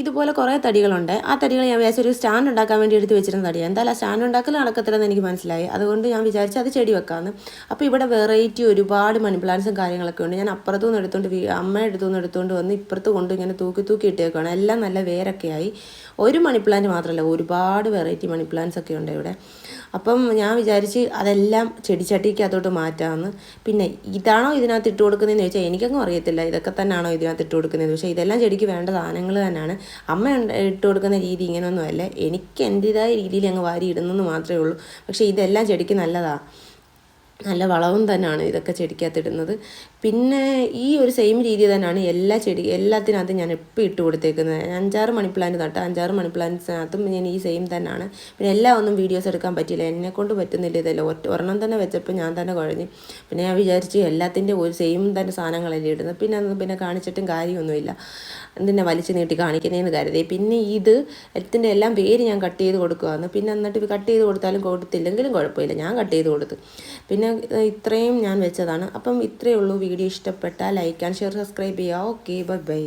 ഇതുപോലെ കുറേ തടികളുണ്ട്. ആ തടികൾ ഞാൻ വിചാരിച്ചു ഒരു സ്റ്റാൻഡ് ഉണ്ടാക്കാൻ വേണ്ടി എടുത്ത് വെച്ചിരുന്ന തടിയാണ്. എന്തായാലും ആ സ്റ്റാൻഡ് ഉണ്ടാക്കൽ നടക്കത്തില്ലെന്ന് എനിക്ക് മനസ്സിലായി. അതുകൊണ്ട് ഞാൻ വിചാരിച്ചു അത് ചെടി വെക്കാമെന്ന്. അപ്പോൾ ഇവിടെ വെറൈറ്റി ഒരുപാട് മണി പ്ലാന്റ്സും കാര്യങ്ങളൊക്കെ ഉണ്ട്. ഞാൻ അപ്പുറത്തു നിന്ന് അമ്മയുടെ അടുത്തു നിന്ന് എടുത്തുകൊണ്ട് വന്ന് ഇപ്പുറത്ത് കൊണ്ട് ഇങ്ങനെ തൂക്കി ഇട്ടേക്കാണ്. എല്ലാം നല്ല വേരൊക്കെ ആയി. ഒരു മണി പ്ലാന്റ് മാത്രമല്ല, ഒരുപാട് വെറൈറ്റി മണി പ്ലാന്റ്സ് ഒക്കെ ഉണ്ട് ഇവിടെ. അപ്പം ഞാൻ വിചാരിച്ച് അതെല്ലാം ചെടിച്ചട്ടിക്കകത്തോട്ട് മാറ്റാമെന്ന്. പിന്നെ ഇതാണോ ഇതിനകത്ത് ഇട്ട് കൊടുക്കുന്നതെന്ന് ചോദിച്ചാൽ എനിക്കൊന്നും അറിയത്തില്ല ഇതൊക്കെ തന്നെയാണോ ഇതിനകത്ത് ഇട്ട് കൊടുക്കുന്നത്. പക്ഷേ ഇതെല്ലാം ചെടിക്ക് വേണ്ട സാധനങ്ങൾ തന്നെയാണ്. അമ്മ ഇട്ട് കൊടുക്കുന്ന രീതി ഇങ്ങനെയൊന്നുമല്ല, എനിക്ക് എൻ്റേതായ രീതിയിൽ അങ്ങ് വാരി ഇടുന്നെന്ന് മാത്രമേ ഉള്ളൂ. പക്ഷേ ഇതെല്ലാം ചെടിക്ക് നല്ലതാണ്, നല്ല വളവും തന്നെയാണ് ഇതൊക്കെ ചെടിക്കകത്തിടുന്നത്. പിന്നെ ഈ ഒരു സെയിം രീതി തന്നെയാണ് എല്ലാത്തിനകത്തും ഞാൻ എപ്പോൾ ഇട്ട് കൊടുത്തേക്കുന്നത്. 5-6 മണി പ്ലാന്റ് നട്ട് 5-6 മണി പ്ലാന്റ്സിനകത്തും ഞാൻ ഈ സെയിം തന്നെയാണ്. പിന്നെ എല്ലാം ഒന്നും വീഡിയോസ് എടുക്കാൻ പറ്റിയില്ല, എന്നെക്കൊണ്ട് പറ്റുന്നില്ല. ഇതല്ല ഒരെണ്ണം തന്നെ വെച്ചപ്പോൾ ഞാൻ തന്നെ കുഴഞ്ഞു. പിന്നെ ഞാൻ വിചാരിച്ചു എല്ലാത്തിൻ്റെ ഒരു സെയിം തന്നെ സാധനങ്ങളല്ലേ ഇടുന്നത്, പിന്നെ കാണിച്ചിട്ടും കാര്യമൊന്നുമില്ല, എന്തിനാ വലിച്ചു നീട്ടി കാണിക്കുന്നതെന്ന് കരുതി. പിന്നെ ഇതിൻ്റെ എല്ലാം വേര് ഞാൻ കട്ട് ചെയ്ത് കൊടുക്കുവാന്ന്. പിന്നെ എന്നിട്ട് കട്ട് ചെയ്ത് കൊടുത്താലും കൊടുത്തില്ലെങ്കിലും കുഴപ്പമില്ല, ഞാൻ കട്ട് ചെയ്ത് കൊടുത്തു. പിന്നെ ഇത്രയും ഞാൻ വെച്ചതാണ്. അപ്പം ഇത്രയേ ഉള്ളൂ. വീഡിയോ ഇഷ്ടപ്പെട്ടാൽ ലൈക്ക് ആൻഡ് ഷെയർ, സബ്സ്ക്രൈബ് ചെയ്യുക. Okay, by.